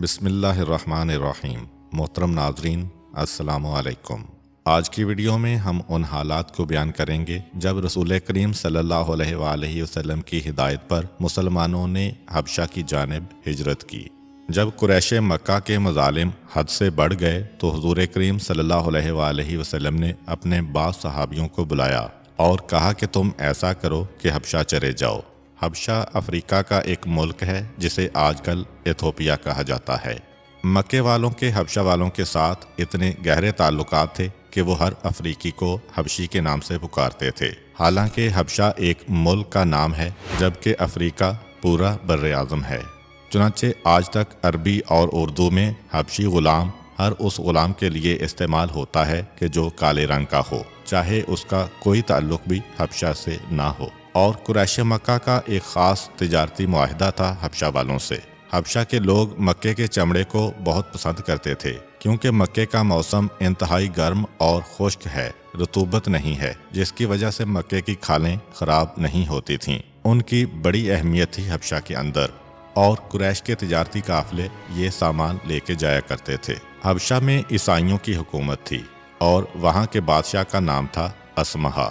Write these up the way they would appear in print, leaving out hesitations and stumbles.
بسم اللہ الرحمن الرحیم۔ محترم ناظرین، السلام علیکم۔ آج کی ویڈیو میں ہم ان حالات کو بیان کریں گے جب رسول کریم صلی اللہ علیہ وآلہ وسلم کی ہدایت پر مسلمانوں نے حبشہ کی جانب ہجرت کی۔ جب قریش مکہ کے مظالم حد سے بڑھ گئے تو حضور کریم صلی اللہ علیہ وآلہ وسلم نے اپنے بعض صحابیوں کو بلایا اور کہا کہ تم ایسا کرو کہ حبشہ چلے جاؤ۔ حبشہ افریقہ کا ایک ملک ہے جسے آج کل ایتھوپیا کہا جاتا ہے۔ مکے والوں کے حبشہ والوں کے ساتھ اتنے گہرے تعلقات تھے کہ وہ ہر افریقی کو حبشی کے نام سے پکارتے تھے۔ حالانکہ حبشہ ایک ملک کا نام ہے جبکہ افریقہ پورا بر اعظم ہے۔ چنانچہ آج تک عربی اور اردو میں حبشی غلام ہر اس غلام کے لیے استعمال ہوتا ہے کہ جو کالے رنگ کا ہو، چاہے اس کا کوئی تعلق بھی حبشہ سے نہ ہو۔ اور قریش مکہ کا ایک خاص تجارتی معاہدہ تھا حبشہ والوں سے۔ حبشہ کے لوگ مکے کے چمڑے کو بہت پسند کرتے تھے کیونکہ مکے کا موسم انتہائی گرم اور خشک ہے، رطوبت نہیں ہے، جس کی وجہ سے مکے کی کھالیں خراب نہیں ہوتی تھیں۔ ان کی بڑی اہمیت تھی حبشہ کے اندر، اور قریش کے تجارتی قافلے یہ سامان لے کے جایا کرتے تھے۔ حبشہ میں عیسائیوں کی حکومت تھی اور وہاں کے بادشاہ کا نام تھا اسمہا۔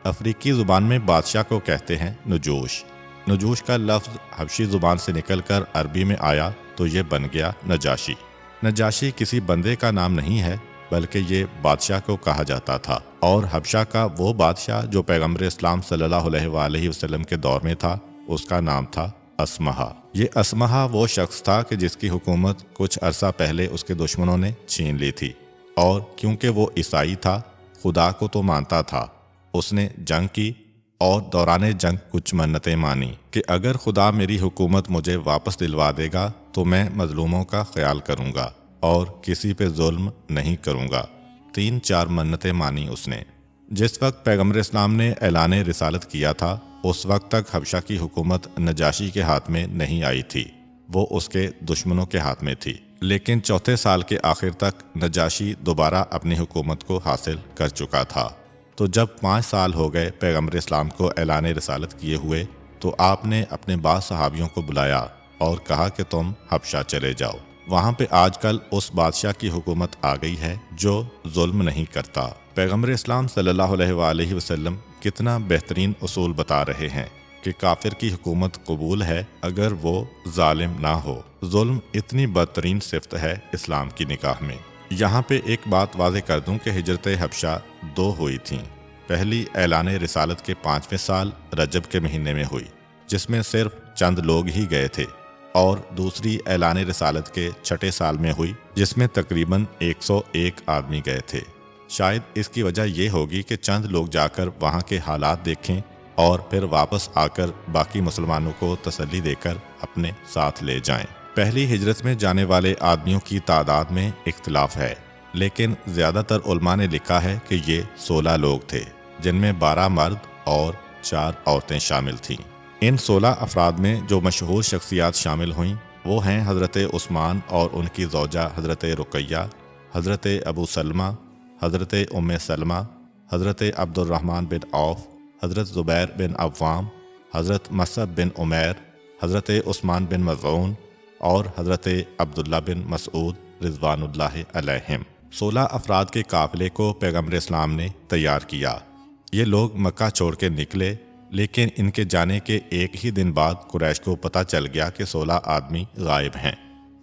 افریقی زبان میں بادشاہ کو کہتے ہیں نجوش۔ نجوش کا لفظ حبشی زبان سے نکل کر عربی میں آیا تو یہ بن گیا نجاشی۔ نجاشی کسی بندے کا نام نہیں ہے بلکہ یہ بادشاہ کو کہا جاتا تھا، اور حبشہ کا وہ بادشاہ جو پیغمبر اسلام صلی اللہ علیہ وآلہ وسلم کے دور میں تھا، اس کا نام تھا اسمہا۔ یہ اسمہا وہ شخص تھا کہ جس کی حکومت کچھ عرصہ پہلے اس کے دشمنوں نے چھین لی تھی، اور کیونکہ وہ عیسائی تھا، خدا کو تو مانتا تھا، اس نے جنگ کی اور دوران جنگ کچھ منتیں مانی کہ اگر خدا میری حکومت مجھے واپس دلوا دے گا تو میں مظلوموں کا خیال کروں گا اور کسی پہ ظلم نہیں کروں گا۔ 3-4 منتیں مانی اس نے۔ جس وقت پیغمبر اسلام نے اعلان رسالت کیا تھا اس وقت تک حبشہ کی حکومت نجاشی کے ہاتھ میں نہیں آئی تھی، وہ اس کے دشمنوں کے ہاتھ میں تھی۔ لیکن چوتھے سال کے آخر تک نجاشی دوبارہ اپنی حکومت کو حاصل کر چکا تھا۔ تو جب 5 سال ہو گئے پیغمبر اسلام کو اعلان رسالت کیے ہوئے تو آپ نے اپنے بعض صحابیوں کو بلایا اور کہا کہ تم حبشہ چلے جاؤ۔ وہاں پہ آج کل اس بادشاہ کی حکومت آ گئی ہے جو ظلم نہیں کرتا۔ پیغمبر اسلام صلی اللہ علیہ وآلہ وسلم کتنا بہترین اصول بتا رہے ہیں کہ کافر کی حکومت قبول ہے اگر وہ ظالم نہ ہو۔ ظلم اتنی بدترین صفت ہے اسلام کی نگاہ میں۔ یہاں پہ ایک بات واضح کر دوں کہ ہجرت حبشہ 2 ہوئی تھیں۔ پہلی اعلان رسالت کے 5ویں سال رجب کے مہینے میں ہوئی، جس میں صرف چند لوگ ہی گئے تھے، اور دوسری اعلان رسالت کے 6 سال میں ہوئی جس میں تقریباً 101 آدمی گئے تھے۔ شاید اس کی وجہ یہ ہوگی کہ چند لوگ جا کر وہاں کے حالات دیکھیں اور پھر واپس آ کر باقی مسلمانوں کو تسلی دے کر اپنے ساتھ لے جائیں۔ پہلی ہجرت میں جانے والے آدمیوں کی تعداد میں اختلاف ہے، لیکن زیادہ تر علماء نے لکھا ہے کہ یہ 16 لوگ تھے، جن میں 12 مرد اور 4 عورتیں شامل تھیں۔ ان 16 افراد میں جو مشہور شخصیات شامل ہوئیں وہ ہیں حضرت عثمان اور ان کی زوجہ حضرت رقیہ، حضرت ابو سلمہ، حضرت ام سلمہ، حضرت عبد الرحمن بن عوف، حضرت زبیر بن عوام، حضرت مصعب بن عمیر، حضرت عثمان بن مظعون اور حضرت عبداللہ بن مسعود رضوان اللہ علیہم۔ 16 افراد کے قافلے کو پیغمبر اسلام نے تیار کیا۔ یہ لوگ مکہ چھوڑ کے نکلے، لیکن ان کے جانے کے ایک ہی دن بعد قریش کو پتہ چل گیا کہ 16 آدمی غائب ہیں،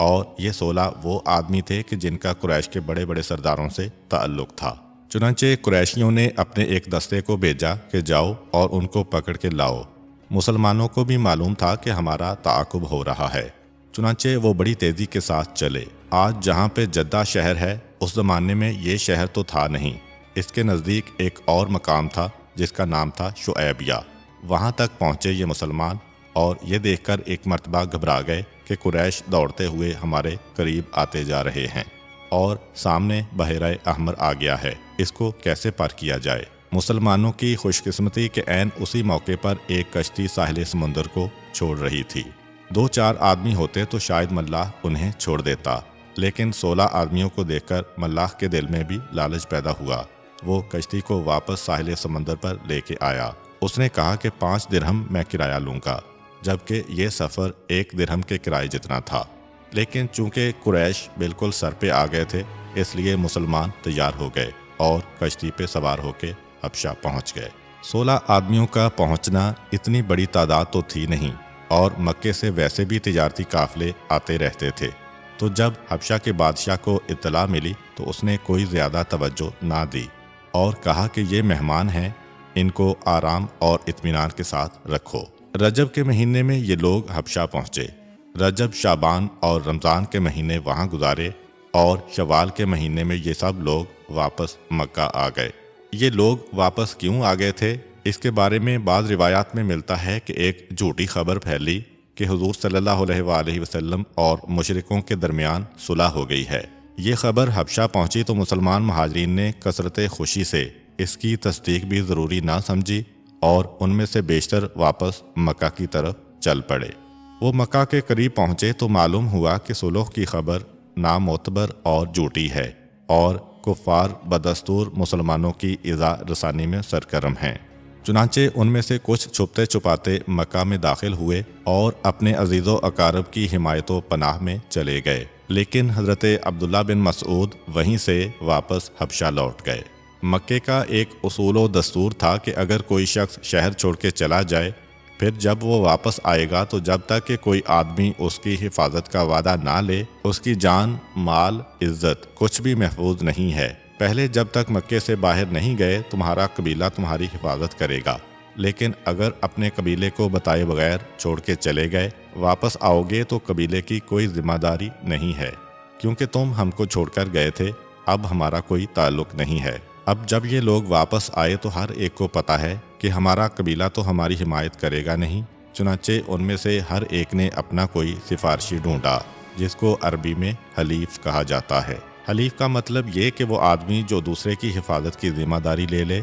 اور یہ 16 وہ آدمی تھے کہ جن کا قریش کے بڑے بڑے سرداروں سے تعلق تھا۔ چنانچہ قریشیوں نے اپنے ایک دستے کو بھیجا کہ جاؤ اور ان کو پکڑ کے لاؤ۔ مسلمانوں کو بھی معلوم تھا کہ ہمارا تعاقب ہو رہا ہے، چنانچہ وہ بڑی تیزی کے ساتھ چلے۔ آج جہاں پہ جدہ شہر ہے، اس زمانے میں یہ شہر تو تھا نہیں، اس کے نزدیک ایک اور مقام تھا جس کا نام تھا شعیبیہ۔ وہاں تک پہنچے یہ مسلمان، اور یہ دیکھ کر ایک مرتبہ گھبرا گئے کہ قریش دوڑتے ہوئے ہمارے قریب آتے جا رہے ہیں اور سامنے بحیرہ احمر آ گیا ہے، اس کو کیسے پار کیا جائے۔ مسلمانوں کی خوش قسمتی کہ عین اسی موقع پر ایک کشتی ساحل سمندر کو چھوڑ رہی تھی۔ 2-4 آدمی ہوتے تو شاید ملاح انہیں چھوڑ دیتا، لیکن 16 آدمیوں کو دیکھ کر ملاح کے دل میں بھی لالچ پیدا ہوا۔ وہ کشتی کو واپس ساحل سمندر پر لے کے آیا۔ اس نے کہا کہ 5 درہم میں کرایہ لوں گا، جبکہ یہ سفر 1 درہم کے کرائے جتنا تھا۔ لیکن چونکہ قریش بالکل سر پہ آ گئے تھے اس لیے مسلمان تیار ہو گئے اور کشتی پہ سوار ہو کے حبشہ پہنچ گئے۔ 16 آدمیوں کا پہنچنا اتنی بڑی تعداد تو تھی نہیں، اور مکے سے ویسے بھی تجارتی قافلے آتے رہتے تھے، تو جب حبشہ کے بادشاہ کو اطلاع ملی تو اس نے کوئی زیادہ توجہ نہ دی اور کہا کہ یہ مہمان ہیں، ان کو آرام اور اطمینان کے ساتھ رکھو۔ رجب کے مہینے میں یہ لوگ حبشہ پہنچے۔ رجب، شعبان اور رمضان کے مہینے وہاں گزارے اور شوال کے مہینے میں یہ سب لوگ واپس مکہ آ گئے۔ یہ لوگ واپس کیوں آ گئے تھے؟ اس کے بارے میں بعض روایات میں ملتا ہے کہ ایک جھوٹی خبر پھیلی کہ حضور صلی اللہ علیہ وآلہ وسلم اور مشرکوں کے درمیان صلح ہو گئی ہے۔ یہ خبر حبشہ پہنچی تو مسلمان مہاجرین نے کثرت خوشی سے اس کی تصدیق بھی ضروری نہ سمجھی اور ان میں سے بیشتر واپس مکہ کی طرف چل پڑے۔ وہ مکہ کے قریب پہنچے تو معلوم ہوا کہ صلح کی خبر نامعتبر اور جھوٹی ہے اور کفار بدستور مسلمانوں کی ایذا رسانی میں سرگرم ہیں۔ چنانچہ ان میں سے کچھ چھپتے چھپاتے مکہ میں داخل ہوئے اور اپنے عزیز و اقارب کی حمایت و پناہ میں چلے گئے، لیکن حضرت عبداللہ بن مسعود وہیں سے واپس حبشہ لوٹ گئے۔ مکے کا ایک اصول و دستور تھا کہ اگر کوئی شخص شہر چھوڑ کے چلا جائے، پھر جب وہ واپس آئے گا تو جب تک کہ کوئی آدمی اس کی حفاظت کا وعدہ نہ لے، اس کی جان، مال، عزت کچھ بھی محفوظ نہیں ہے۔ پہلے جب تک مکے سے باہر نہیں گئے تمہارا قبیلہ تمہاری حفاظت کرے گا، لیکن اگر اپنے قبیلے کو بتائے بغیر چھوڑ کے چلے گئے، واپس آؤ گے تو قبیلے کی کوئی ذمہ داری نہیں ہے، کیونکہ تم ہم کو چھوڑ کر گئے تھے، اب ہمارا کوئی تعلق نہیں ہے۔ اب جب یہ لوگ واپس آئے تو ہر ایک کو پتہ ہے کہ ہمارا قبیلہ تو ہماری حمایت کرے گا نہیں، چنانچہ ان میں سے ہر ایک نے اپنا کوئی سفارشی ڈھونڈا، جس کو عربی میں حلیف کہا جاتا ہے۔ حلیف کا مطلب یہ کہ وہ آدمی جو دوسرے کی حفاظت کی ذمہ داری لے لے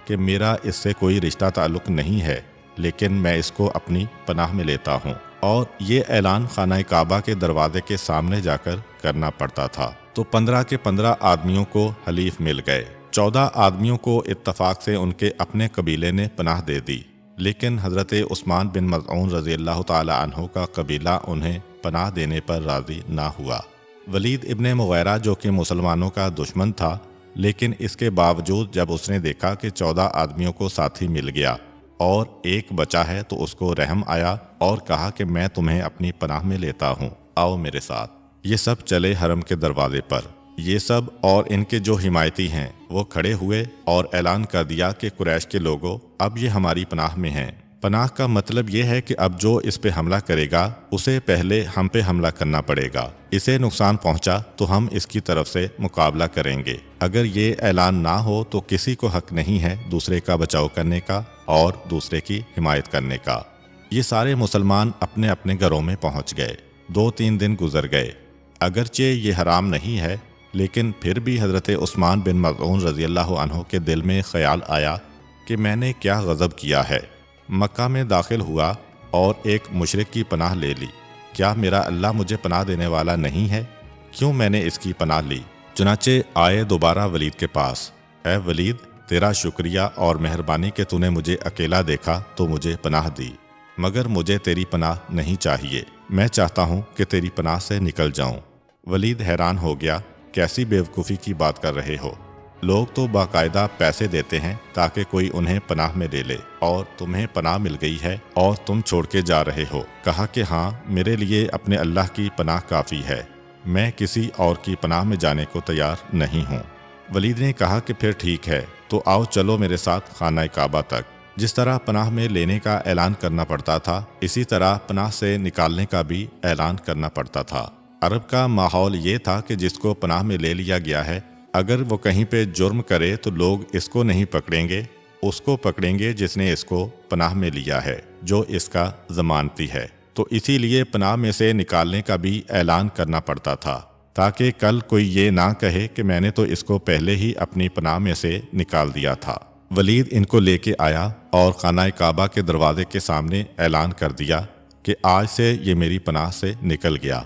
کہ میرا اس سے کوئی رشتہ تعلق نہیں ہے، لیکن میں اس کو اپنی پناہ میں لیتا ہوں، اور یہ اعلان خانہ کعبہ کے دروازے کے سامنے جا کر کرنا پڑتا تھا۔ تو 15 کے 15 آدمیوں کو حلیف مل گئے۔ 14 آدمیوں کو اتفاق سے ان کے اپنے قبیلے نے پناہ دے دی، لیکن حضرت عثمان بن مظعون رضی اللہ تعالی عنہ کا قبیلہ انہیں پناہ دینے پر راضی نہ ہوا۔ ولید ابن مغیرہ جو کہ مسلمانوں کا دشمن تھا، لیکن اس کے باوجود جب اس نے دیکھا کہ 14 آدمیوں کو ساتھی مل گیا اور ایک بچا ہے تو اس کو رحم آیا اور کہا کہ میں تمہیں اپنی پناہ میں لیتا ہوں، آؤ میرے ساتھ۔ یہ سب چلے حرم کے دروازے پر۔ یہ سب اور ان کے جو حمایتی ہیں وہ کھڑے ہوئے اور اعلان کر دیا کہ قریش کے لوگوں، اب یہ ہماری پناہ میں ہیں۔ پناہ کا مطلب یہ ہے کہ اب جو اس پہ حملہ کرے گا اسے پہلے ہم پہ حملہ کرنا پڑے گا، اسے نقصان پہنچا تو ہم اس کی طرف سے مقابلہ کریں گے۔ اگر یہ اعلان نہ ہو تو کسی کو حق نہیں ہے دوسرے کا بچاؤ کرنے کا اور دوسرے کی حمایت کرنے کا۔ یہ سارے مسلمان اپنے اپنے گھروں میں پہنچ گئے۔ 2-3 دن گزر گئے۔ اگرچہ یہ حرام نہیں ہے، لیکن پھر بھی حضرت عثمان بن مظعون رضی اللہ عنہ کے دل میں خیال آیا کہ میں نے کیا غضب کیا ہے۔ مکہ میں داخل ہوا اور ایک مشرک کی پناہ لے لی۔ کیا میرا اللہ مجھے پناہ دینے والا نہیں ہے؟ کیوں میں نے اس کی پناہ لی؟ چنانچہ آئے دوبارہ ولید کے پاس۔ اے ولید، تیرا شکریہ اور مہربانی کہ تو نے مجھے اکیلا دیکھا تو مجھے پناہ دی، مگر مجھے تیری پناہ نہیں چاہیے، میں چاہتا ہوں کہ تیری پناہ سے نکل جاؤں۔ ولید حیران ہو گیا، کیسی بیوقوفی کی بات کر رہے ہو؟ لوگ تو باقاعدہ پیسے دیتے ہیں تاکہ کوئی انہیں پناہ میں لے لے، اور تمہیں پناہ مل گئی ہے اور تم چھوڑ کے جا رہے ہو۔ کہا کہ ہاں، میرے لیے اپنے اللہ کی پناہ کافی ہے، میں کسی اور کی پناہ میں جانے کو تیار نہیں ہوں۔ ولید نے کہا کہ پھر ٹھیک ہے، تو آؤ چلو میرے ساتھ خانہ کعبہ تک۔ جس طرح پناہ میں لینے کا اعلان کرنا پڑتا تھا، اسی طرح پناہ سے نکالنے کا بھی اعلان کرنا پڑتا تھا۔ عرب کا ماحول یہ تھا کہ جس کو پناہ میں لے لیا گیا ہے، اگر وہ کہیں پہ جرم کرے تو لوگ اس کو نہیں پکڑیں گے، اس کو پکڑیں گے جس نے اس کو پناہ میں لیا ہے، جو اس کا ضمانتی ہے۔ تو اسی لیے پناہ میں سے نکالنے کا بھی اعلان کرنا پڑتا تھا، تاکہ کل کوئی یہ نہ کہے کہ میں نے تو اس کو پہلے ہی اپنی پناہ میں سے نکال دیا تھا۔ ولید ان کو لے کے آیا اور خانہ کعبہ کے دروازے کے سامنے اعلان کر دیا کہ آج سے یہ میری پناہ سے نکل گیا،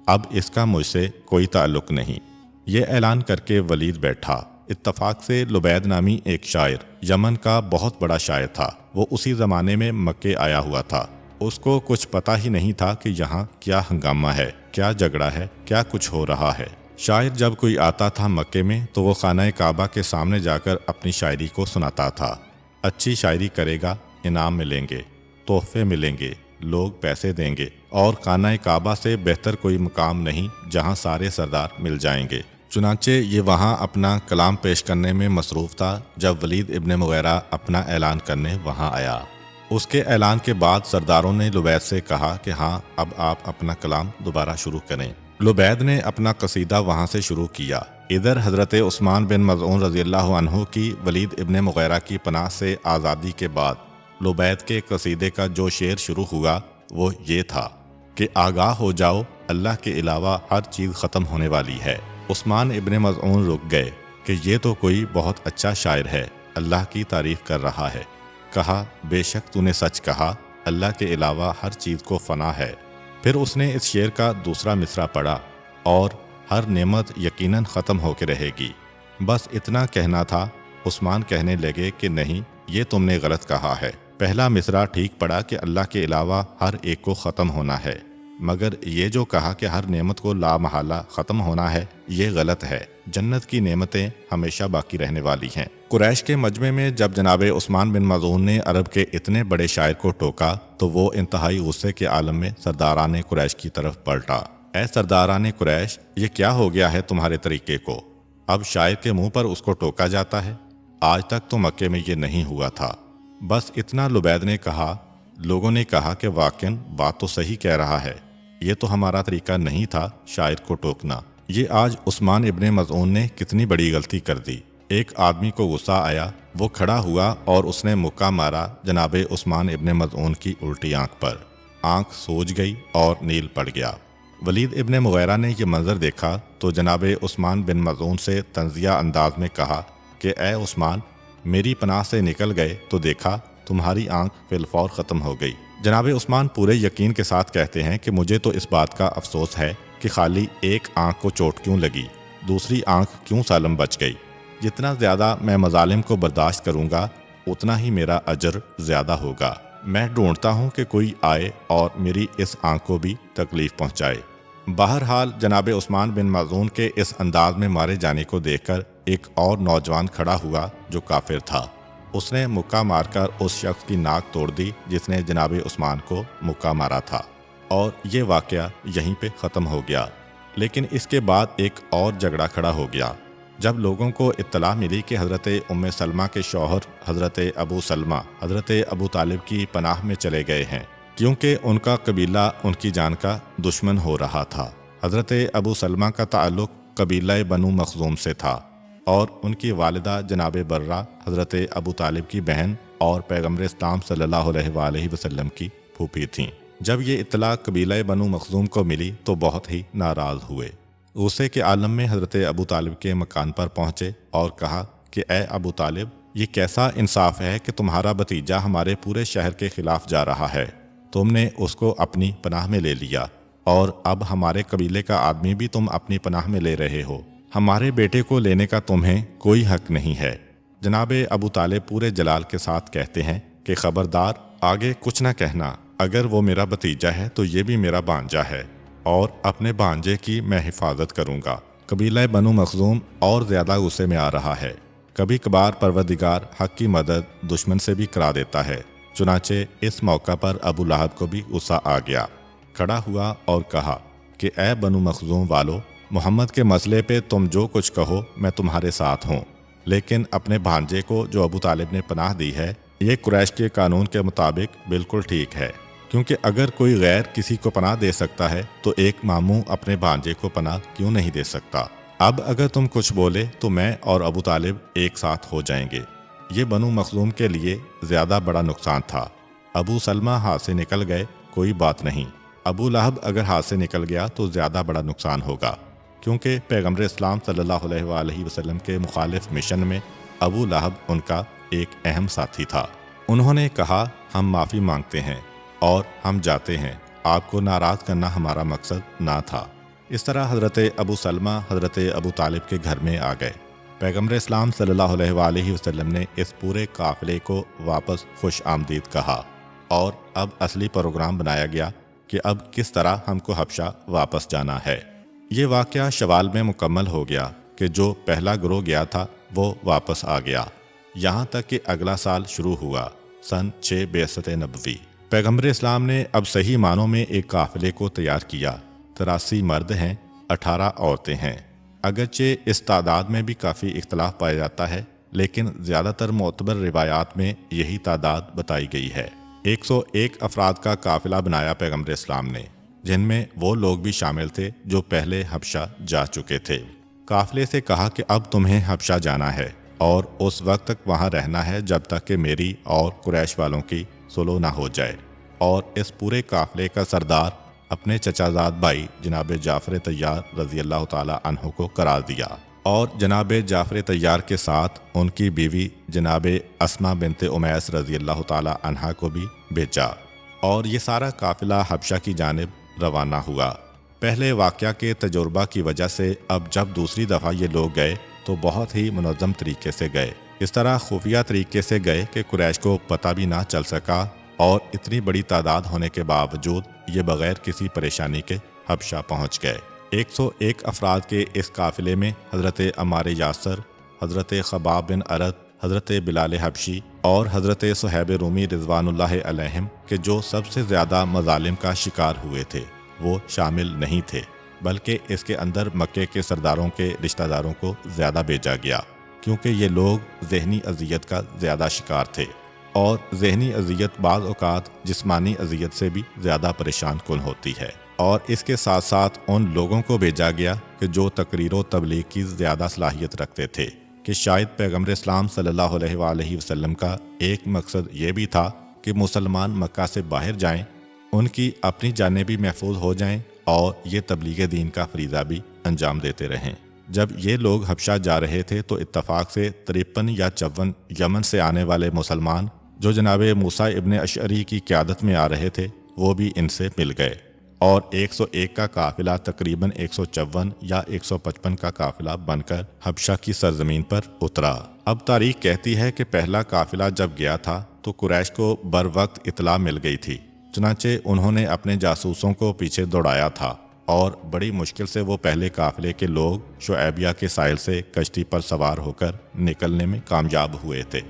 اب اس کا مجھ سے کوئی تعلق نہیں۔ یہ اعلان کر کے ولید بیٹھا۔ اتفاق سے لبید نامی ایک شاعر، یمن کا بہت بڑا شاعر تھا، وہ اسی زمانے میں مکے آیا ہوا تھا۔ اس کو کچھ پتہ ہی نہیں تھا کہ یہاں کیا ہنگامہ ہے، کیا جھگڑا ہے، کیا کچھ ہو رہا ہے۔ شاعر جب کوئی آتا تھا مکے میں تو وہ خانہ کعبہ کے سامنے جا کر اپنی شاعری کو سناتا تھا۔ اچھی شاعری کرے گا، انعام ملیں گے، تحفے ملیں گے، لوگ پیسے دیں گے، اور خانہ کعبہ سے بہتر کوئی مقام نہیں جہاں سارے سردار مل جائیں گے۔ چنانچہ یہ وہاں اپنا کلام پیش کرنے میں مصروف تھا جب ولید ابن مغیرہ اپنا اعلان کرنے وہاں آیا۔ اس کے اعلان کے بعد سرداروں نے لبید سے کہا کہ ہاں اب آپ اپنا کلام دوبارہ شروع کریں۔ لبید نے اپنا قصیدہ وہاں سے شروع کیا۔ ادھر حضرت عثمان بن مظعون رضی اللہ عنہ کی ولید ابن مغیرہ کی پناہ سے آزادی کے بعد لبید کے قصیدے کا جو شعر شروع ہوا وہ یہ تھا کہ آگاہ ہو جاؤ، اللہ کے علاوہ ہر چیز ختم ہونے والی ہے۔ عثمان ابن مظعون رک گئے کہ یہ تو کوئی بہت اچھا شاعر ہے، اللہ کی تعریف کر رہا ہے۔ کہا بے شک تو نے سچ کہا، اللہ کے علاوہ ہر چیز کو فنا ہے۔ پھر اس نے اس شعر کا دوسرا مصرع پڑھا، اور ہر نعمت یقیناً ختم ہو کے رہے گی۔ بس اتنا کہنا تھا۔ عثمان کہنے لگے کہ نہیں، یہ تم نے غلط کہا ہے۔ پہلا مصرع ٹھیک پڑا کہ اللہ کے علاوہ ہر ایک کو ختم ہونا ہے، مگر یہ جو کہا کہ ہر نعمت کو لا محالہ ختم ہونا ہے، یہ غلط ہے۔ جنت کی نعمتیں ہمیشہ باقی رہنے والی ہیں۔ قریش کے مجمع میں جب جناب عثمان بن مظعون نے عرب کے اتنے بڑے شاعر کو ٹوکا تو وہ انتہائی غصے کے عالم میں سرداران قریش کی طرف پلٹا۔ اے سرداران قریش، یہ کیا ہو گیا ہے تمہارے طریقے کو؟ اب شاعر کے منہ پر اس کو ٹوکا جاتا ہے؟ آج تک تو مکے میں یہ نہیں ہوا تھا۔ بس اتنا لبید نے کہا۔ لوگوں نے کہا کہ واقعاً بات تو صحیح کہہ رہا ہے، یہ تو ہمارا طریقہ نہیں تھا شاعر کو ٹوکنا۔ یہ آج عثمان ابن مظعون نے کتنی بڑی غلطی کر دی۔ ایک آدمی کو غصہ آیا، وہ کھڑا ہوا اور اس نے مکہ مارا جناب عثمان ابن مظعون کی الٹی آنکھ پر۔ آنکھ سوج گئی اور نیل پڑ گیا۔ ولید ابن مغیرہ نے یہ منظر دیکھا تو جناب عثمان بن مظعون سے طنزیہ انداز میں کہا کہ اے عثمان، میری پناہ سے نکل گئے تو دیکھا تمہاری آنکھ فی الفور ختم ہو گئی۔ جناب عثمان پورے یقین کے ساتھ کہتے ہیں کہ مجھے تو اس بات کا افسوس ہے کہ خالی ایک آنکھ کو چوٹ کیوں لگی، دوسری آنکھ کیوں سالم بچ گئی۔ جتنا زیادہ میں مظالم کو برداشت کروں گا اتنا ہی میرا اجر زیادہ ہوگا۔ میں ڈھونڈتا ہوں کہ کوئی آئے اور میری اس آنکھ کو بھی تکلیف پہنچائے۔ بہرحال جناب عثمان بن مظعون کے اس انداز میں مارے جانے کو دیکھ کر ایک اور نوجوان کھڑا ہوا جو کافر تھا۔ اس نے مکہ مار کر اس شخص کی ناک توڑ دی جس نے جناب عثمان کو مکہ مارا تھا، اور یہ واقعہ یہیں پہ ختم ہو گیا۔ لیکن اس کے بعد ایک اور جھگڑا کھڑا ہو گیا۔ جب لوگوں کو اطلاع ملی کہ حضرت ام سلمہ کے شوہر حضرت ابو سلمہ حضرت ابو طالب کی پناہ میں چلے گئے ہیں کیونکہ ان کا قبیلہ ان کی جان کا دشمن ہو رہا تھا۔ حضرت ابو سلمہ کا تعلق قبیلہ بنو مخزوم سے تھا، اور ان کی والدہ جناب برہ حضرت ابو طالب کی بہن اور پیغمبر اسلام صلی اللہ علیہ وآلہ وسلم کی پھوپھی تھیں۔ جب یہ اطلاع قبیلہ بنو مخزوم کو ملی تو بہت ہی ناراض ہوئے۔ غصے کے عالم میں حضرت ابو طالب کے مکان پر پہنچے اور کہا کہ اے ابو طالب، یہ کیسا انصاف ہے کہ تمہارا بھتیجا ہمارے پورے شہر کے خلاف جا رہا ہے، تم نے اس کو اپنی پناہ میں لے لیا، اور اب ہمارے قبیلے کا آدمی بھی تم اپنی پناہ میں لے رہے ہو۔ ہمارے بیٹے کو لینے کا تمہیں کوئی حق نہیں ہے۔ جناب ابو طالب پورے جلال کے ساتھ کہتے ہیں کہ خبردار، آگے کچھ نہ کہنا، اگر وہ میرا بھتیجا ہے تو یہ بھی میرا بھانجا ہے، اور اپنے بھانجے کی میں حفاظت کروں گا۔ قبیلہ بنو مخزوم اور زیادہ غصے میں آ رہا ہے۔ کبھی کبھار پروردگار حق کی مدد دشمن سے بھی کرا دیتا ہے۔ چنانچہ اس موقع پر ابو لہب کو بھی غصہ آ گیا۔ کھڑا ہوا اور کہا کہ اے بنو مخزوم والو، محمد کے مسئلے پہ تم جو کچھ کہو میں تمہارے ساتھ ہوں، لیکن اپنے بھانجے کو جو ابو طالب نے پناہ دی ہے، یہ قریش کے قانون کے مطابق بالکل ٹھیک ہے، کیونکہ اگر کوئی غیر کسی کو پناہ دے سکتا ہے تو ایک ماموں اپنے بھانجے کو پناہ کیوں نہیں دے سکتا؟ اب اگر تم کچھ بولے تو میں اور ابو طالب ایک ساتھ ہو جائیں گے۔ یہ بنو مخزوم کے لیے زیادہ بڑا نقصان تھا۔ ابو سلمہ ہاتھ سے نکل گئے، کوئی بات نہیں۔ ابو لہب اگر ہاتھ سے نکل گیا تو زیادہ بڑا نقصان ہوگا، کیونکہ پیغمبر اسلام صلی اللہ علیہ وآلہ وسلم کے مخالف مشن میں ابو لہب ان کا ایک اہم ساتھی تھا۔ انہوں نے کہا ہم معافی مانگتے ہیں اور ہم جاتے ہیں، آپ کو ناراض کرنا ہمارا مقصد نہ تھا۔ اس طرح حضرت ابو سلمہ حضرت ابو طالب کے گھر میں آ گئے۔ پیغمبر اسلام صلی اللہ علیہ وآلہ وسلم نے اس پورے قافلے کو واپس خوش آمدید کہا، اور اب اصلی پروگرام بنایا گیا کہ اب کس طرح ہم کو حبشہ واپس جانا ہے۔ یہ واقعہ شوال میں مکمل ہو گیا کہ جو پہلا گروہ گیا تھا وہ واپس آ گیا، یہاں تک کہ اگلا سال شروع ہوا، سن 6 بعثت نبوی۔ پیغمبر اسلام نے اب صحیح معنوں میں ایک قافلے کو تیار کیا۔ 83 مرد ہیں، 18 عورتیں ہیں۔ اگرچہ اس تعداد میں بھی کافی اختلاف پایا جاتا ہے، لیکن زیادہ تر معتبر روایات میں یہی تعداد بتائی گئی ہے۔ 101 افراد کا قافلہ بنایا پیغمبر اسلام نے، جن میں وہ لوگ بھی شامل تھے جو پہلے حبشہ جا چکے تھے۔ قافلے سے کہا کہ اب تمہیں حبشہ جانا ہے اور اس وقت تک وہاں رہنا ہے جب تک کہ میری اور قریش والوں کی صلح نہ ہو جائے، اور اس پورے قافلے کا سردار اپنے چچا زاد بھائی جناب جعفر طیار رضی اللہ تعالی عنہ کو قرار دیا، اور جناب جعفر طیار کے ساتھ ان کی بیوی جناب اسما بنت امیس رضی اللہ تعالی عنہ کو بھی بھیجا، اور یہ سارا قافلہ حبشہ کی جانب روانہ ہوا۔ پہلے واقعہ کے تجربہ کی وجہ سے اب جب دوسری دفعہ یہ لوگ گئے تو بہت ہی منظم طریقے سے گئے، اس طرح خفیہ طریقے سے گئے کہ قریش کو پتہ بھی نہ چل سکا، اور اتنی بڑی تعداد ہونے کے باوجود یہ بغیر کسی پریشانی کے حبشہ پہنچ گئے۔ 101 افراد کے اس قافلے میں حضرت عمار یاسر، حضرت خباب بن ارد، حضرت بلال حبشی اور حضرت صہیب رومی رضوان اللہ علیہم کہ جو سب سے زیادہ مظالم کا شکار ہوئے تھے وہ شامل نہیں تھے، بلکہ اس کے اندر مکے کے سرداروں کے رشتہ داروں کو زیادہ بھیجا گیا، کیونکہ یہ لوگ ذہنی اذیت کا زیادہ شکار تھے، اور ذہنی اذیت بعض اوقات جسمانی اذیت سے بھی زیادہ پریشان کن ہوتی ہے۔ اور اس کے ساتھ ساتھ ان لوگوں کو بھیجا گیا کہ جو تقریر و تبلیغ کی زیادہ صلاحیت رکھتے تھے، کہ شاید پیغمبر اسلام صلی اللہ علیہ وآلہ وسلم کا ایک مقصد یہ بھی تھا کہ مسلمان مکہ سے باہر جائیں، ان کی اپنی جانیں بھی محفوظ ہو جائیں اور یہ تبلیغ دین کا فریضہ بھی انجام دیتے رہیں۔ جب یہ لوگ حبشہ جا رہے تھے تو اتفاق سے 53 یا 54 یمن سے آنے والے مسلمان جو جناب موسیٰ ابن اشعری کی قیادت میں آ رہے تھے وہ بھی ان سے مل گئے، اور 101 کا قافلہ تقریباً 154 یا 155 کا قافلہ بن کر حبشہ کی سرزمین پر اترا۔ اب تاریخ کہتی ہے کہ پہلا قافلہ جب گیا تھا تو قریش کو بر وقت اطلاع مل گئی تھی، چنانچہ انہوں نے اپنے جاسوسوں کو پیچھے دوڑایا تھا، اور بڑی مشکل سے وہ پہلے قافلے کے لوگ شعیبیہ کے ساحل سے کشتی پر سوار ہو کر نکلنے میں کامیاب ہوئے تھے۔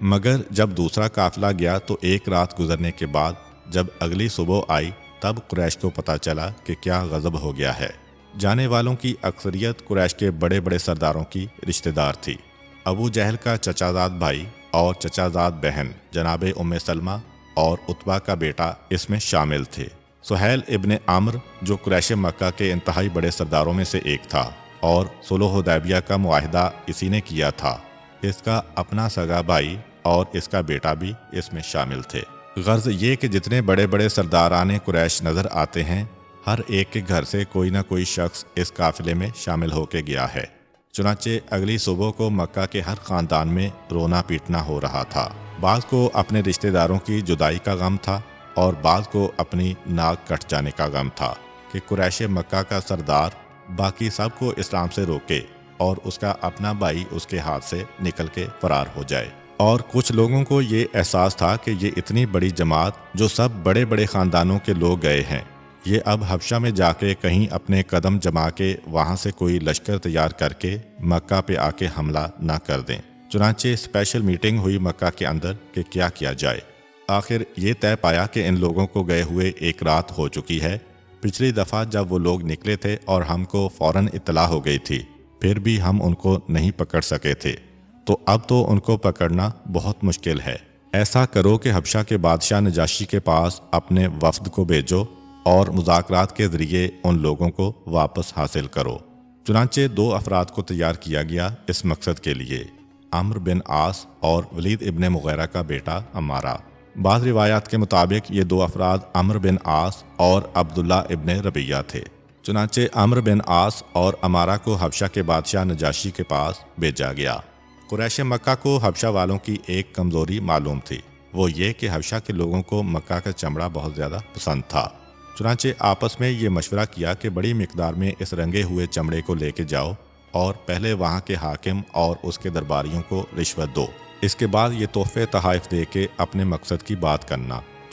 مگر جب دوسرا قافلہ گیا تو ایک رات گزرنے کے بعد جب اگلی صبح آئی تب قریش کو پتہ چلا کہ کیا غضب ہو گیا ہے۔ جانے والوں کی اکثریت قریش کے بڑے بڑے سرداروں کی رشتہ دار تھی۔ ابو جہل کا چچا زاد بھائی اور چچا زاد بہن جناب ام سلمہ اور عتبہ کا بیٹا اس میں شامل تھے۔ سہیل ابن عمرو جو قریش مکہ کے انتہائی بڑے سرداروں میں سے ایک تھا، اور صلح حدیبیہ کا معاہدہ اسی نے کیا تھا، اس کا اپنا سگا بھائی اور اس کا بیٹا بھی اس میں شامل تھے۔ غرض یہ کہ جتنے بڑے بڑے سرداران قریش نظر آتے ہیں ہر ایک کے گھر سے کوئی نہ کوئی شخص اس قافلے میں شامل ہو کے گیا ہے۔ چنانچہ اگلی صبح کو مکہ کے ہر خاندان میں رونا پیٹنا ہو رہا تھا۔ بعض کو اپنے رشتہ داروں کی جدائی کا غم تھا، اور بعض کو اپنی ناک کٹ جانے کا غم تھا کہ قریش مکہ کا سردار باقی سب کو اسلام سے روکے اور اس کا اپنا بھائی اس کے ہاتھ سے نکل کے فرار ہو جائے۔ اور کچھ لوگوں کو یہ احساس تھا کہ یہ اتنی بڑی جماعت جو سب بڑے بڑے خاندانوں کے لوگ گئے ہیں، یہ اب حبشہ میں جا کے کہیں اپنے قدم جما کے وہاں سے کوئی لشکر تیار کر کے مکہ پہ آ کے حملہ نہ کر دیں۔ چنانچہ اسپیشل میٹنگ ہوئی مکہ کے اندر کہ کیا کیا جائے۔ آخر یہ طے پایا کہ ان لوگوں کو گئے ہوئے ایک رات ہو چکی ہے۔ پچھلی دفعہ جب وہ لوگ نکلے تھے اور ہم کو فوراً اطلاع ہو گئی تھی، پھر بھی ہم ان کو نہیں پکڑ سکے تھے، تو اب تو ان کو پکڑنا بہت مشکل ہے۔ ایسا کرو کہ حبشہ کے بادشاہ نجاشی کے پاس اپنے وفد کو بھیجو اور مذاکرات کے ذریعے ان لوگوں کو واپس حاصل کرو۔ چنانچہ 2 افراد کو تیار کیا گیا اس مقصد کے لیے، عمرو بن عاص اور ولید ابن مغیرہ کا بیٹا عمارہ۔ بعض روایات کے مطابق یہ 2 افراد عمرو بن عاص اور عبداللہ ابن ربیہ تھے۔ چنانچہ عمرو بن عاص اور عمارہ کو حبشہ کے بادشاہ نجاشی کے پاس بھیجا گیا۔ قریش مکہ کو حبشہ والوں کی ایک کمزوری معلوم تھی، وہ یہ کہ حبشہ کے لوگوں کو مکہ کا چمڑا بہت زیادہ پسند تھا۔ چنانچہ آپس میں یہ مشورہ کیا کہ بڑی مقدار میں اس رنگے ہوئے چمڑے کو لے کے جاؤ اور پہلے وہاں کے حاکم اور اس کے درباریوں کو رشوت دو، اس کے بعد یہ تحفے تحائف دے کے اپنے مقصد کی بات کرنا۔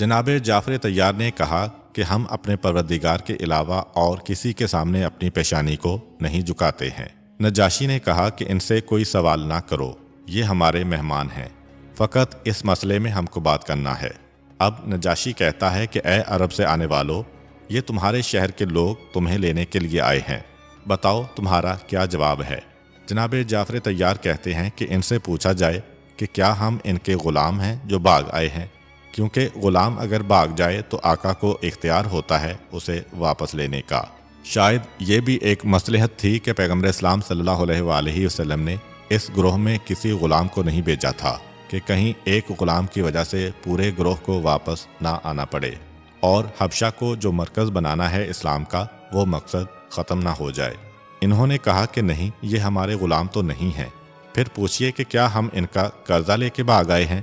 جناب جعفر طیار نے کہا کہ ہم اپنے پروردگار کے علاوہ اور کسی کے سامنے اپنی پیشانی کو نہیں جھکاتے ہیں۔ نجاشی نے کہا کہ ان سے کوئی سوال نہ کرو، یہ ہمارے مہمان ہیں، فقط اس مسئلے میں ہم کو بات کرنا ہے۔ اب نجاشی کہتا ہے کہ اے عرب سے آنے والو، یہ تمہارے شہر کے لوگ تمہیں لینے کے لیے آئے ہیں، بتاؤ تمہارا کیا جواب ہے؟ جناب جعفر طیار کہتے ہیں کہ ان سے پوچھا جائے کہ کیا ہم ان کے غلام ہیں جو بھاگ آئے ہیں، کیونکہ غلام اگر بھاگ جائے تو آقا کو اختیار ہوتا ہے اسے واپس لینے کا۔ شاید یہ بھی ایک مصلحت تھی کہ پیغمبر اسلام صلی اللہ علیہ وآلہ وسلم نے اس گروہ میں کسی غلام کو نہیں بھیجا تھا کہ کہیں ایک غلام کی وجہ سے پورے گروہ کو واپس نہ آنا پڑے اور حبشہ کو جو مرکز بنانا ہے اسلام کا وہ مقصد ختم نہ ہو جائے۔ انہوں نے کہا کہ نہیں، یہ ہمارے غلام تو نہیں ہیں، پھر پوچھئے کہ کیا ہم ان کا قرضہ لے کے بھاگ آئے ہیں؟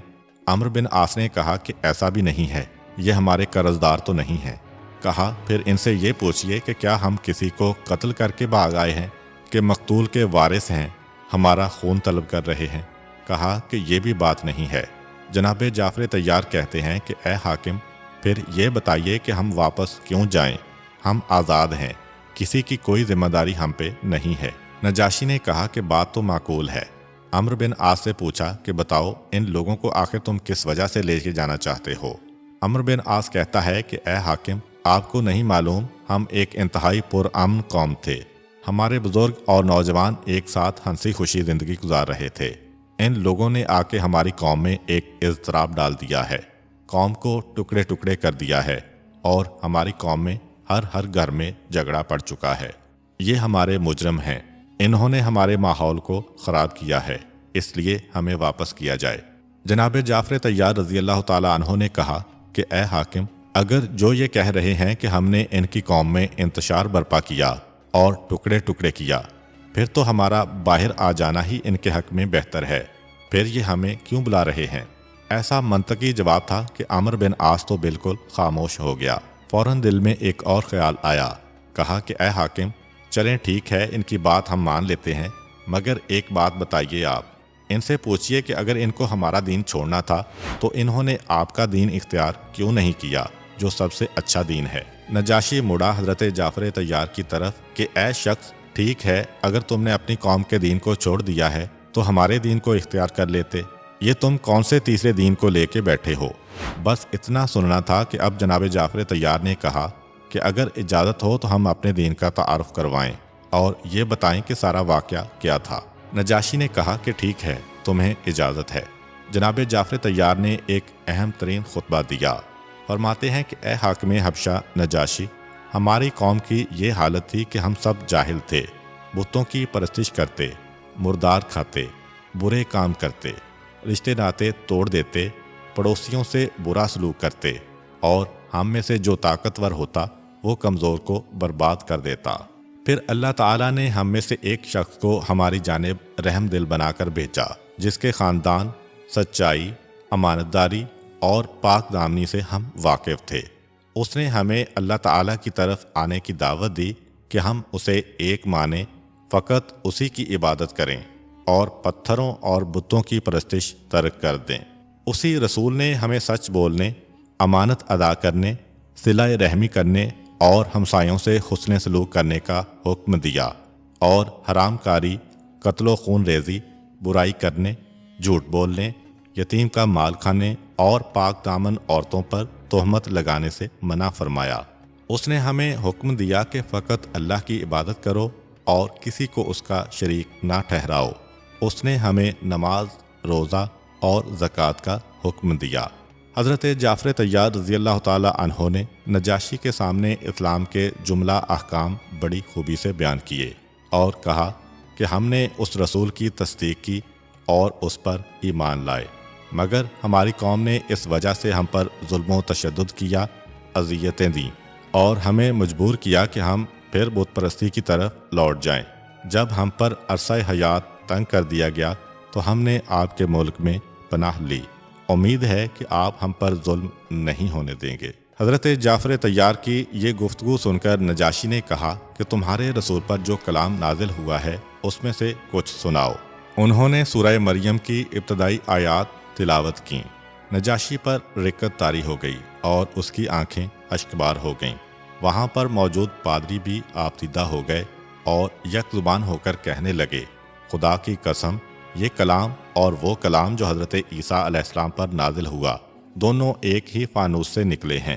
عمرو بن عاص نے کہا کہ ایسا بھی نہیں ہے، یہ ہمارے قرض دار تو نہیں ہیں۔ کہا پھر ان سے یہ پوچھئے کہ کیا ہم کسی کو قتل کر کے بھاگ آئے ہیں کہ مقتول کے وارث ہیں، ہمارا خون طلب کر رہے ہیں؟ کہا کہ یہ بھی بات نہیں ہے۔ جناب جعفر طیار کہتے ہیں کہ اے حاکم، پھر یہ بتائیے کہ ہم واپس کیوں جائیں؟ ہم آزاد ہیں، کسی کی کوئی ذمہ داری ہم پہ نہیں ہے۔ نجاشی نے کہا کہ بات تو معقول ہے۔ عمرو بن عاص سے پوچھا کہ بتاؤ ان لوگوں کو آخر تم کس وجہ سے لے کے جانا چاہتے ہو؟ عمرو بن عاص کہتا ہے کہ اے حاکم، آپ کو نہیں معلوم ہم ایک انتہائی پرامن قوم تھے، ہمارے بزرگ اور نوجوان ایک ساتھ ہنسی خوشی زندگی گزار رہے تھے، ان لوگوں نے آ کے ہماری قوم میں ایک اضطراب ڈال دیا ہے، قوم کو ٹکڑے ٹکڑے کر دیا ہے اور ہماری قوم میں ہر گھر میں جھگڑا پڑ چکا ہے۔ یہ ہمارے مجرم ہیں، انہوں نے ہمارے ماحول کو خراب کیا ہے، اس لیے ہمیں واپس کیا جائے۔ جناب جعفر طیار رضی اللہ تعالیٰ عنہ نے کہا کہ اے حاکم، اگر جو یہ کہہ رہے ہیں کہ ہم نے ان کی قوم میں انتشار برپا کیا اور ٹکڑے ٹکڑے کیا، پھر تو ہمارا باہر آ جانا ہی ان کے حق میں بہتر ہے، پھر یہ ہمیں کیوں بلا رہے ہیں؟ ایسا منطقی جواب تھا کہ عمرو بن عاص تو بالکل خاموش ہو گیا۔ فوراً دل میں ایک اور خیال آیا، کہا کہ اے حاکم، چلیں ٹھیک ہے، ان کی بات ہم مان لیتے ہیں، مگر ایک بات بتائیے، آپ ان سے پوچھئے کہ اگر ان کو ہمارا دین چھوڑنا تھا تو انہوں نے آپ کا دین اختیار کیوں نہیں کیا جو سب سے اچھا دین ہے؟ نجاشی مڑا حضرت جعفر طیار کی طرف کہ اے شخص، ٹھیک ہے، اگر تم نے اپنی قوم کے دین کو چھوڑ دیا ہے تو ہمارے دین کو اختیار کر لیتے، یہ تم کون سے تیسرے دین کو لے کے بیٹھے ہو؟ بس اتنا سننا تھا کہ اب جناب جعفر طیار نے کہا کہ اگر اجازت ہو تو ہم اپنے دین کا تعارف کروائیں اور یہ بتائیں کہ سارا واقعہ کیا تھا۔ نجاشی نے کہا کہ ٹھیک ہے، تمہیں اجازت ہے۔ جناب جعفر طیار نے ایک اہم ترین خطبہ دیا۔ فرماتے ہیں کہ اے حاکم حبشہ نجاشی، ہماری قوم کی یہ حالت تھی کہ ہم سب جاہل تھے، بتوں کی پرستش کرتے، مردار کھاتے، برے کام کرتے، رشتے ناتے توڑ دیتے، پڑوسیوں سے برا سلوک کرتے، اور ہم میں سے جو طاقتور ہوتا وہ کمزور کو برباد کر دیتا۔ پھر اللہ تعالیٰ نے ہم میں سے ایک شخص کو ہماری جانب رحم دل بنا کر بھیجا، جس کے خاندان، سچائی، امانت داری اور پاک دامنی سے ہم واقف تھے۔ اس نے ہمیں اللہ تعالیٰ کی طرف آنے کی دعوت دی کہ ہم اسے ایک مانیں، فقط اسی کی عبادت کریں اور پتھروں اور بتوں کی پرستش ترک کر دیں۔ اسی رسول نے ہمیں سچ بولنے، امانت ادا کرنے، صلہ رحمی کرنے اور ہمسایوں سے حسن سلوک کرنے کا حکم دیا، اور حرام کاری، قتل و خون ریزی، برائی کرنے، جھوٹ بولنے، یتیم کا مال کھانے اور پاک دامن عورتوں پر تہمت لگانے سے منع فرمایا۔ اس نے ہمیں حکم دیا کہ فقط اللہ کی عبادت کرو اور کسی کو اس کا شریک نہ ٹھہراؤ۔ اس نے ہمیں نماز، روزہ اور زکوٰۃ کا حکم دیا۔ حضرت جعفر طیار رضی اللہ تعالیٰ عنہ نے نجاشی کے سامنے اسلام کے جملہ احکام بڑی خوبی سے بیان کیے اور کہا کہ ہم نے اس رسول کی تصدیق کی اور اس پر ایمان لائے، مگر ہماری قوم نے اس وجہ سے ہم پر ظلم و تشدد کیا، اذیتیں دیں اور ہمیں مجبور کیا کہ ہم پھر بت پرستی کی طرف لوٹ جائیں۔ جب ہم پر عرصہ حیات تنگ کر دیا گیا تو ہم نے آپ کے ملک میں پناہ لی، امید ہے کہ آپ ہم پر ظلم نہیں ہونے دیں گے۔ حضرت جعفر طیار کی یہ گفتگو سن کر نجاشی نے کہا کہ تمہارے رسول پر جو کلام نازل ہوا ہے اس میں سے کچھ سناؤ۔ انہوں نے سورہ مریم کی ابتدائی آیات تلاوت کیں۔ نجاشی پر رقت طاری ہو گئی اور اس کی آنکھیں اشکبار ہو گئیں۔ وہاں پر موجود پادری بھی آپ دیدہ ہو گئے اور یک زبان ہو کر کہنے لگے، خدا کی قسم، یہ کلام اور وہ کلام جو حضرت عیسیٰ علیہ السلام پر نازل ہوا دونوں ایک ہی فانوس سے نکلے ہیں۔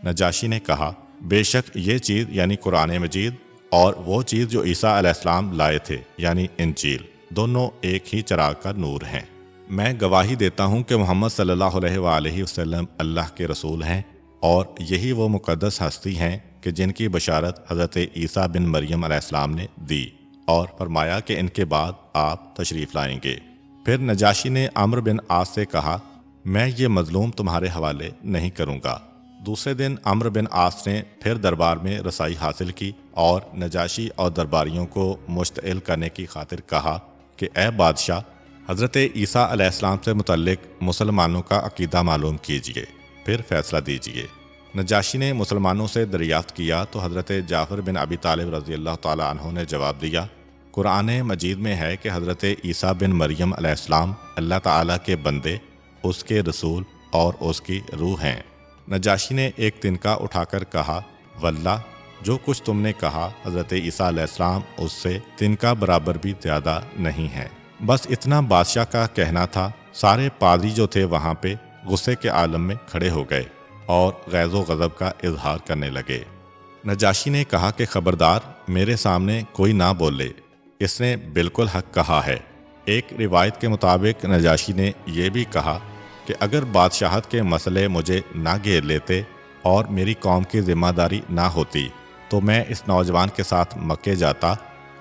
نجاشی نے کہا، بے شک یہ چیز یعنی قرآن مجید اور وہ چیز جو عیسیٰ علیہ السلام لائے تھے یعنی انجیل دونوں ایک ہی چراغ کا نور ہیں۔ میں گواہی دیتا ہوں کہ محمد صلی اللہ علیہ وآلہ وسلم اللہ کے رسول ہیں اور یہی وہ مقدس ہستی ہیں کہ جن کی بشارت حضرت عیسیٰ بن مریم علیہ السلام نے دی اور فرمایا کہ ان کے بعد آپ تشریف لائیں گے۔ پھر نجاشی نے عمرو بن عاص سے کہا، میں یہ مظلوم تمہارے حوالے نہیں کروں گا۔ دوسرے دن عمرو بن عاص نے پھر دربار میں رسائی حاصل کی اور نجاشی اور درباریوں کو مشتعل کرنے کی خاطر کہا کہ اے بادشاہ، حضرت عیسیٰ علیہ السلام سے متعلق مسلمانوں کا عقیدہ معلوم کیجیے، پھر فیصلہ دیجیے۔ نجاشی نے مسلمانوں سے دریافت کیا تو حضرت جعفر بن ابی طالب رضی اللہ تعالیٰ عنہ نے جواب دیا، قرآن مجید میں ہے کہ حضرت عیسیٰ بن مریم علیہ السلام اللہ تعالیٰ کے بندے، اس کے رسول اور اس کی روح ہیں۔ نجاشی نے ایک تنکا اٹھا کر کہا، واللہ جو کچھ تم نے کہا حضرت عیسیٰ علیہ السلام اس سے تنکا برابر بھی زیادہ نہیں ہے۔ بس اتنا بادشاہ کا کہنا تھا۔ سارے پادری جو تھے وہاں پہ غصے کے عالم میں کھڑے ہو گئے اور غیظ و غضب کا اظہار کرنے لگے۔ نجاشی نے کہا کہ خبردار، میرے سامنے کوئی نہ بولے، اس نے بالکل حق کہا ہے۔ ایک روایت کے مطابق نجاشی نے یہ بھی کہا کہ اگر بادشاہت کے مسئلے مجھے نہ گھیر لیتے اور میری قوم کی ذمہ داری نہ ہوتی تو میں اس نوجوان کے ساتھ مکے جاتا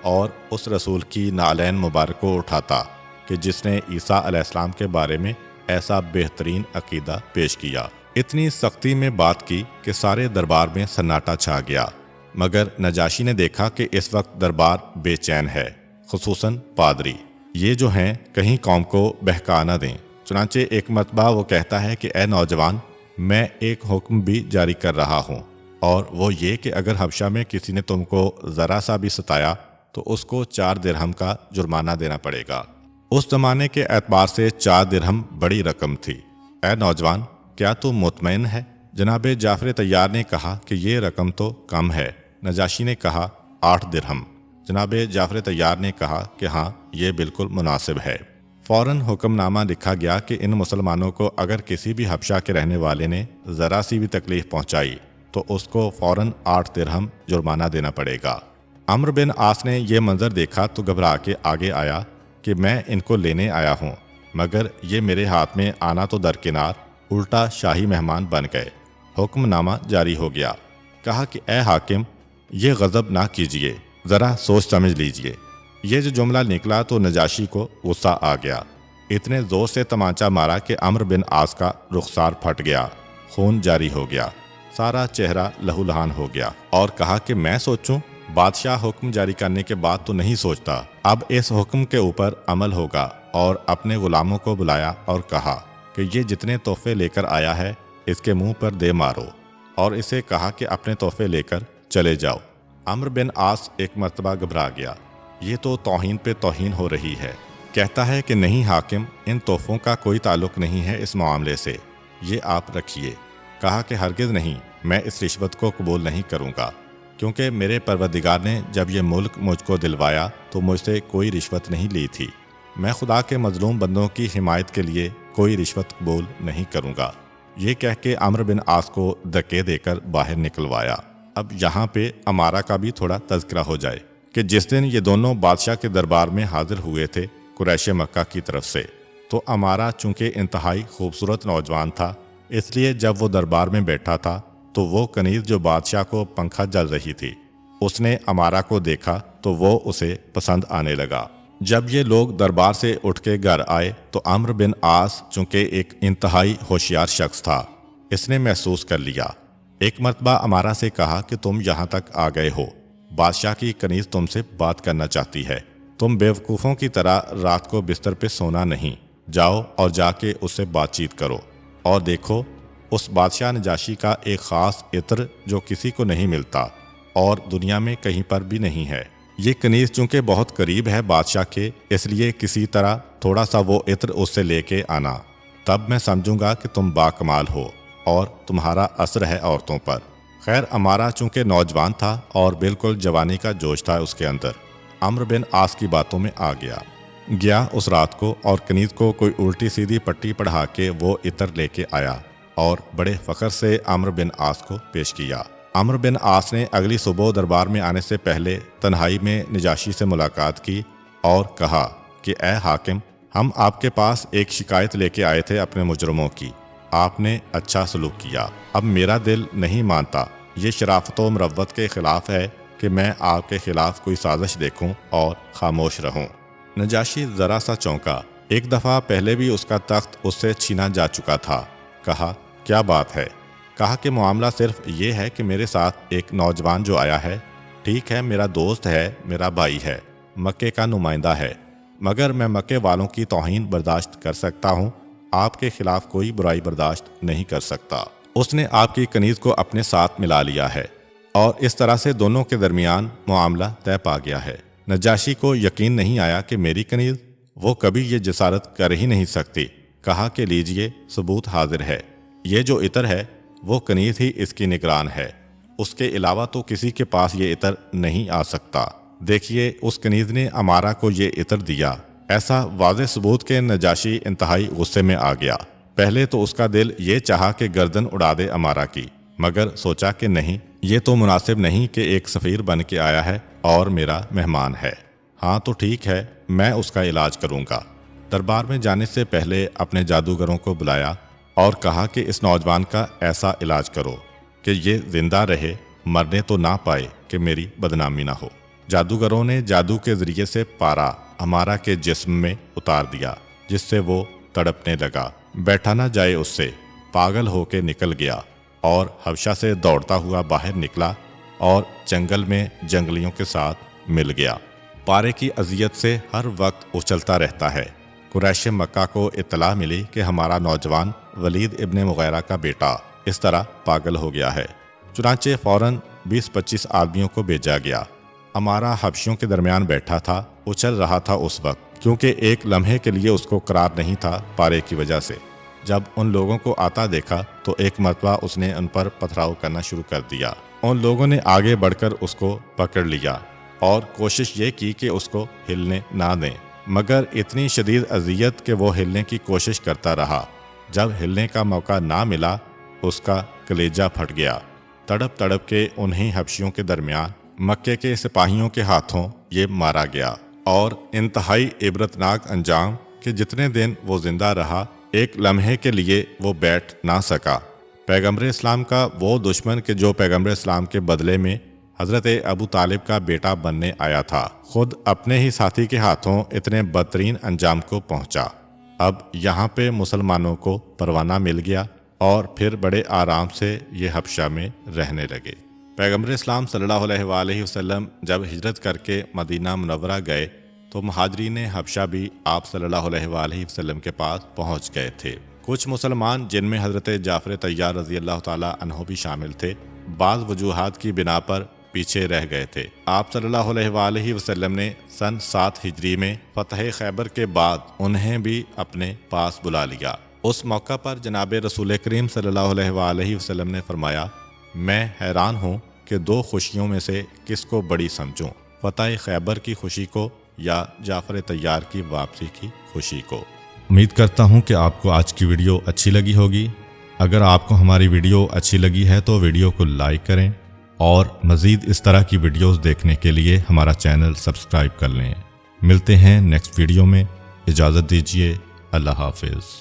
اور اس رسول کی نعلین مبارک کو اٹھاتا کہ جس نے عیسیٰ علیہ السلام کے بارے میں ایسا بہترین عقیدہ پیش کیا۔ اتنی سختی میں بات کی کہ سارے دربار میں سناٹا چھا گیا، مگر نجاشی نے دیکھا کہ اس وقت دربار بے چین ہے، خصوصاً پادری، یہ جو ہیں کہیں قوم کو بہکا نہ دیں۔ چنانچہ ایک مرتبہ وہ کہتا ہے کہ اے نوجوان، میں ایک حکم بھی جاری کر رہا ہوں، اور وہ یہ کہ اگر حبشہ میں کسی نے تم کو ذرا سا بھی ستایا تو اس کو 4 درہم کا جرمانہ دینا پڑے گا۔ اس زمانے کے اعتبار سے 4 درہم بڑی رقم تھی۔ اے نوجوان، کیا تو مطمئن ہے؟ جناب جعفر طیار نے کہا کہ یہ رقم تو کم ہے۔ نجاشی نے کہا 8 درہم۔ جناب جعفر طیار نے کہا کہ ہاں، یہ بالکل مناسب ہے۔ فوراً حکم نامہ لکھا گیا کہ ان مسلمانوں کو اگر کسی بھی حبشہ کے رہنے والے نے ذرا سی بھی تکلیف پہنچائی تو اس کو فوراً 8 درہم جرمانہ دینا پڑے گا۔ عمرو بن عاص نے یہ منظر دیکھا تو گھبرا کے آگے آیا کہ میں ان کو لینے آیا ہوں، مگر یہ میرے ہاتھ میں آنا تو درکنار، الٹا شاہی مہمان بن گئے۔ حکم نامہ جاری ہو گیا۔ کہا کہ اے حاکم، یہ غضب نہ کیجیے، ذرا سوچ سمجھ لیجیے۔ یہ جو جملہ نکلا تو نجاشی کو غصہ آ گیا، اتنے زور سے تمانچہ مارا کہ عمرو بن عاص کا رخسار پھٹ گیا، خون جاری ہو گیا، سارا چہرہ لہو لہان ہو گیا، اور کہا کہ میں سوچوں؟ بادشاہ حکم جاری کرنے کے بعد تو نہیں سوچتا، اب اس حکم کے اوپر عمل ہوگا۔ اور اپنے غلاموں کو بلایا اور کہا کہ یہ جتنے تحفے لے کر آیا ہے اس کے منہ پر دے مارو، اور اسے کہا کہ اپنے تحفے لے کر چلے جاؤ۔ عمرو بن عاص ایک مرتبہ گھبرا گیا، یہ تو توہین پہ توہین ہو رہی ہے۔ کہتا ہے کہ نہیں حاکم، ان تحفوں کا کوئی تعلق نہیں ہے اس معاملے سے، یہ آپ رکھیے۔ کہا کہ ہرگز نہیں، میں اس رشوت کو قبول نہیں کروں گا، کیونکہ میرے پروردگار نے جب یہ ملک مجھ کو دلوایا تو مجھ سے کوئی رشوت نہیں لی تھی۔ میں خدا کے مظلوم بندوں کی حمایت کے لیے کوئی رشوت قبول نہیں کروں گا۔ یہ کہہ کے عمرو بن عاص کو دھکے دے کر باہر نکلوایا۔ اب یہاں پہ امارہ کا بھی تھوڑا تذکرہ ہو جائے کہ جس دن یہ دونوں بادشاہ کے دربار میں حاضر ہوئے تھے قریش مکہ کی طرف سے، تو امارہ چونکہ انتہائی خوبصورت نوجوان تھا، اس لیے جب وہ دربار میں بیٹھا تھا تو وہ کنیز جو بادشاہ کو پنکھا جل رہی تھی، اس نے امارہ کو دیکھا تو وہ اسے پسند آنے لگا۔ جب یہ لوگ دربار سے اٹھ کے گھر آئے تو عمرو بن عاص چونکہ ایک انتہائی ہوشیار شخص تھا، اس نے محسوس کر لیا۔ ایک مرتبہ امارہ سے کہا کہ تم یہاں تک آ گئے ہو، بادشاہ کی کنیز تم سے بات کرنا چاہتی ہے، تم بیوقوفوں کی طرح رات کو بستر پہ سونا نہیں، جاؤ اور جا کے اس سے بات چیت کرو، اور دیکھو اس بادشاہ نجاشی کا ایک خاص عطر جو کسی کو نہیں ملتا اور دنیا میں کہیں پر بھی نہیں ہے، یہ کنیز چونکہ بہت قریب ہے بادشاہ کے، اس لیے کسی طرح تھوڑا سا وہ عطر اس سے لے کے آنا، تب میں سمجھوں گا کہ تم باکمال ہو۔ اور تمہارا اثر ہے عورتوں پر۔ خیر عمارہ چونکہ نوجوان تھا اور بالکل جوانی کا جوش تھا اس کے اندر، عمرو بن عاص کی باتوں میں آ گیا اس رات کو اور کنیز کو کوئی الٹی سیدھی پٹی پڑھا کے وہ عطر لے کے آیا اور بڑے فخر سے عمرو بن عاص کو پیش کیا۔ عمرو بن عاص نے اگلی صبح دربار میں آنے سے پہلے تنہائی میں نجاشی سے ملاقات کی اور کہا کہ اے حاکم، ہم آپ کے پاس ایک شکایت لے کے آئے تھے اپنے مجرموں کی، آپ نے اچھا سلوک کیا، اب میرا دل نہیں مانتا، یہ شرافت و مروت کے خلاف ہے کہ میں آپ کے خلاف کوئی سازش دیکھوں اور خاموش رہوں۔ نجاشی ذرا سا چونکا، ایک دفعہ پہلے بھی اس کا تخت اس سے چھینا جا چکا تھا۔ کہا کیا بات ہے؟ کہا کہ معاملہ صرف یہ ہے کہ میرے ساتھ ایک نوجوان جو آیا ہے، ٹھیک ہے میرا دوست ہے، میرا بھائی ہے، مکے کا نمائندہ ہے، مگر میں مکے والوں کی توہین برداشت کر سکتا ہوں، آپ کے خلاف کوئی برائی برداشت نہیں کر سکتا۔ اس نے آپ کی کنیز کو اپنے ساتھ ملا لیا ہے اور اس طرح سے دونوں کے درمیان معاملہ طے پا گیا ہے۔ نجاشی کو یقین نہیں آیا کہ میری کنیز، وہ کبھی یہ جسارت کر ہی نہیں سکتی۔ کہا کہ لیجئے ثبوت حاضر ہے، یہ جو عطر ہے وہ کنیز ہی اس کی نگران ہے، اس کے علاوہ تو کسی کے پاس یہ عطر نہیں آ سکتا۔ دیکھیے اس کنیز نے عمارہ کو یہ عطر دیا۔ ایسا واضح ثبوت کہ نجاشی انتہائی غصے میں آ گیا۔ پہلے تو اس کا دل یہ چاہا کہ گردن اڑا دے عمارہ کی، مگر سوچا کہ نہیں، یہ تو مناسب نہیں کہ ایک سفیر بن کے آیا ہے اور میرا مہمان ہے۔ ہاں تو ٹھیک ہے، میں اس کا علاج کروں گا۔ دربار میں جانے سے پہلے اپنے جادوگروں کو بلایا اور کہا کہ اس نوجوان کا ایسا علاج کرو کہ یہ زندہ رہے، مرنے تو نہ پائے کہ میری بدنامی نہ ہو۔ جادوگروں نے جادو کے ذریعے سے پارا عمارہ کے جسم میں اتار دیا، جس سے وہ تڑپنے لگا، بیٹھا نہ جائے اس سے، پاگل ہو کے نکل گیا اور حبشہ سے دوڑتا ہوا باہر نکلا اور جنگل میں جنگلیوں کے ساتھ مل گیا۔ پارے کی اذیت سے ہر وقت اچھلتا رہتا ہے۔ قریش مکہ کو اطلاع ملی کہ ہمارا نوجوان ولید ابن مغیرہ کا بیٹا اس طرح پاگل ہو گیا ہے، چنانچہ فوراً 20-25 آدمیوں کو بھیجا گیا۔ ہمارا حبشیوں کے درمیان بیٹھا تھا، اچھل رہا تھا اس وقت، کیونکہ ایک لمحے کے لیے اس کو قرار نہیں تھا پارے کی وجہ سے۔ جب ان لوگوں کو آتا دیکھا تو ایک مرتبہ اس نے ان پر پتھراؤ کرنا شروع کر دیا۔ ان لوگوں نے آگے بڑھ کر اس کو پکڑ لیا اور کوشش یہ کی کہ اس کو ہلنے نہ دیں، مگر اتنی شدید اذیت کہ وہ ہلنے کی کوشش کرتا رہا۔ جب ہلنے کا موقع نہ ملا، اس کا کلیجہ پھٹ گیا۔ تڑپ تڑپ کے انہی حبشیوں کے درمیان مکے کے سپاہیوں کے ہاتھوں یہ مارا گیا، اور انتہائی عبرتناک انجام کہ جتنے دن وہ زندہ رہا، ایک لمحے کے لیے وہ بیٹھ نہ سکا۔ پیغمبر اسلام کا وہ دشمن کہ جو پیغمبر اسلام کے بدلے میں حضرت ابو طالب کا بیٹا بننے آیا تھا، خود اپنے ہی ساتھی کے ہاتھوں اتنے بدترین انجام کو پہنچا۔ اب یہاں پہ مسلمانوں کو پروانہ مل گیا اور پھر بڑے آرام سے یہ حبشہ میں رہنے لگے۔ پیغمبر اسلام صلی اللہ علیہ وآلہ وسلم جب ہجرت کر کے مدینہ منورہ گئے تو مہاجرین حبشہ بھی آپ صلی اللہ علیہ وآلہ وسلم کے پاس پہنچ گئے تھے۔ کچھ مسلمان جن میں حضرت جعفر طیار رضی اللہ تعالی عنہ بھی شامل تھے، بعض وجوہات کی بنا پر پیچھے رہ گئے تھے۔ آپ صلی اللہ علیہ وآلہ وسلم نے سن 7 ہجری میں فتح خیبر کے بعد انہیں بھی اپنے پاس بلا لیا۔ اس موقع پر جناب رسول کریم صلی اللہ علیہ وآلہ وسلم نے فرمایا، میں حیران ہوں کہ 2 خوشیوں میں سے کس کو بڑی سمجھوں، فتح خیبر کی خوشی کو یا جعفر طیار کی واپسی کی خوشی کو۔ امید کرتا ہوں کہ آپ کو آج کی ویڈیو اچھی لگی ہوگی۔ اگر آپ کو ہماری ویڈیو اچھی لگی ہے تو ویڈیو کو لائک کریں اور مزید اس طرح کی ویڈیوز دیکھنے کے لیے ہمارا چینل سبسکرائب کر لیں۔ ملتے ہیں نیکسٹ ویڈیو میں، اجازت دیجیے، اللہ حافظ۔